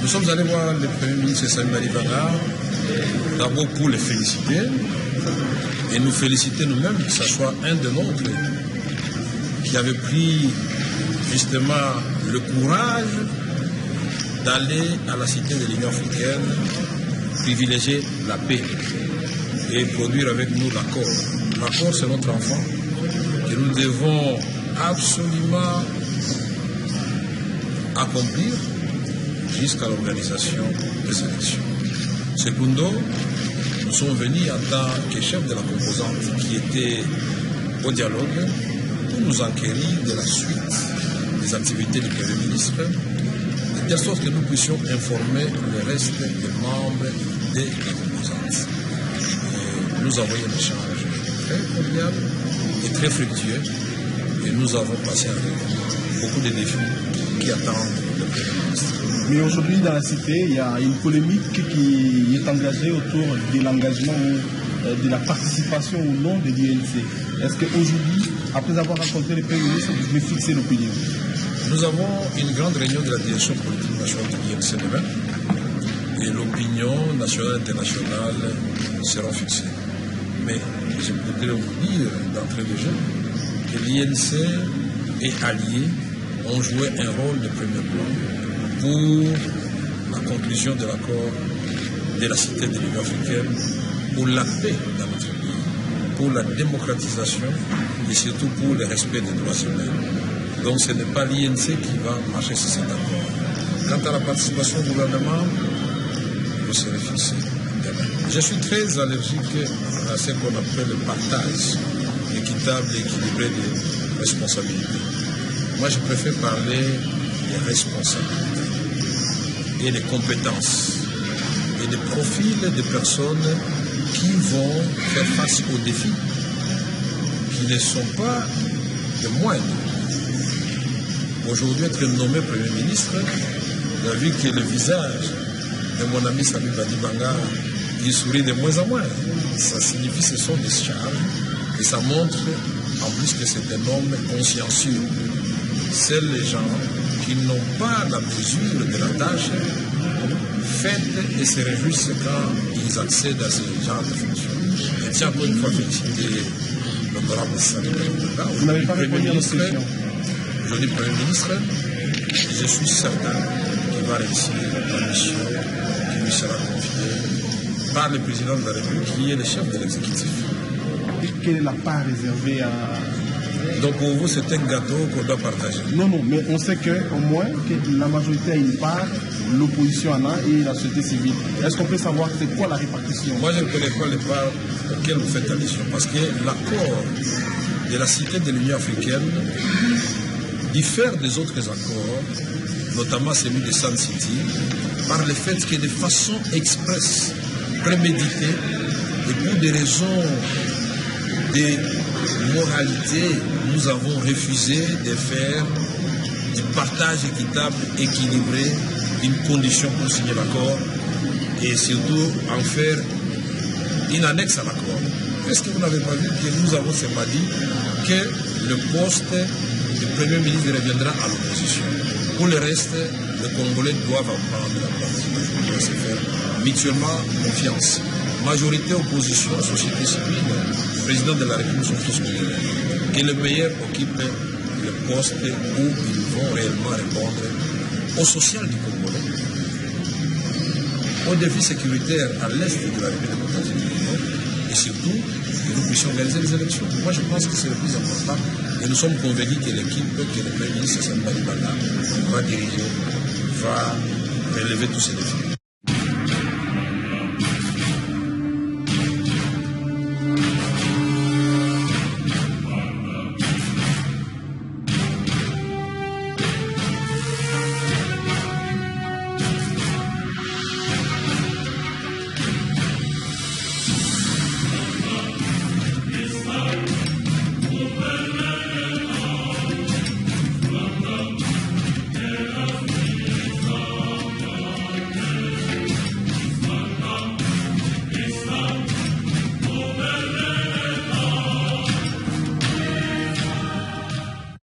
Nous sommes allés voir le Premier ministre Samuel Alibanga, d'abord pour le féliciter et nous féliciter nous-mêmes que ce soit un de nôtres qui avait pris justement le courage d'aller à la cité de l'Union africaine, privilégier la paix et produire avec nous l'accord. L'accord, c'est notre enfant que nous devons absolument accomplir jusqu'à l'organisation des élections. Secundo, nous sommes venus en tant que chef de la composante qui était au dialogue pour nous enquérir de la suite des activités du Premier ministre, de telle sorte que nous puissions informer le reste des membres de la composante. Et nous avons eu un échange très cordial et très fructueux et nous avons passé avec beaucoup de défis qui attendent le Premier ministre. Mais aujourd'hui, dans la cité, il y a une polémique qui est engagée autour de l'engagement de la participation ou non de l'INC. Est-ce qu'aujourd'hui, après avoir rencontré le Premier ministre, vous pouvez fixer l'opinion? Nous avons une grande réunion de la direction politique nationale de l'INC demain et l'opinion nationale et internationale seront fixées. Mais je voudrais vous dire d'entrée de jeu que l'INC et alliés ont joué un rôle de premier plan pour la conclusion de l'accord de la cité de l'Union africaine, pour la paix dans notre pays, pour la démocratisation et surtout pour le respect des droits humains. Donc ce n'est pas l'INC qui va marcher sur cet accord. Quant à la participation au gouvernement, vous serez fixé demain. Je suis très allergique à ce qu'on appelle le partage équitable et équilibré des responsabilités. Moi, je préfère parler des responsabilités et des compétences et des profils de personnes qui vont faire face aux défis qui ne sont pas de moindres. Aujourd'hui, être nommé Premier ministre, j'ai vu que le visage de mon ami Samuel Alibanga, il sourit de moins en moins. Ça signifie que ce sont des charges et ça montre en plus que c'est un homme consciencieux. C'est les gens qui n'ont pas la mesure de la tâche faites et se réjouissent quand ils accèdent à ce genre de fonctions. Je tiens encore une fois à féliciter l'honorable Samuel Alibanga. Vous n'avez pas répondu à notre question. Aujourd'hui, Premier ministre, je suis certain qu'il va réussir la mission qui lui sera confiée par le président de la République, qui est le chef de l'exécutif. Quelle est la part réservée à... Donc pour vous, c'est un gâteau qu'on doit partager. Non, mais on sait qu'au moins que la majorité a une part, l'opposition en a et la société civile. Est-ce qu'on peut savoir c'est quoi la répartition? Moi, je ne connais pas les parts auxquelles vous faites allusion, parce que l'accord de la cité de l'Union africaine diffère des autres accords, notamment celui de Sun City, par le fait que de façon expresse, préméditée, et pour des raisons de moralité, nous avons refusé de faire du partage équitable, équilibré, une condition pour signer l'accord, et surtout en faire une annexe à l'accord. Est-ce que vous n'avez pas vu que nous avons seulement dit que le poste du Premier ministre reviendra à l'opposition? Pour le reste, les Congolais doivent prendre la participation, doivent se faire mutuellement confiance. Majorité, opposition, société civile, président de la République sont tous congolais. Que le meilleur occupe le poste où ils vont réellement répondre au social du Congolais, aux défis sécuritaires à l'est de la République démocratique du Congo, et surtout que nous puissions organiser les élections. Moi, je pense que c'est le plus important. Et nous sommes convaincus que l'équipe, que le Premier ministre Samuel Alibanga va diriger, va relever tous ces défis.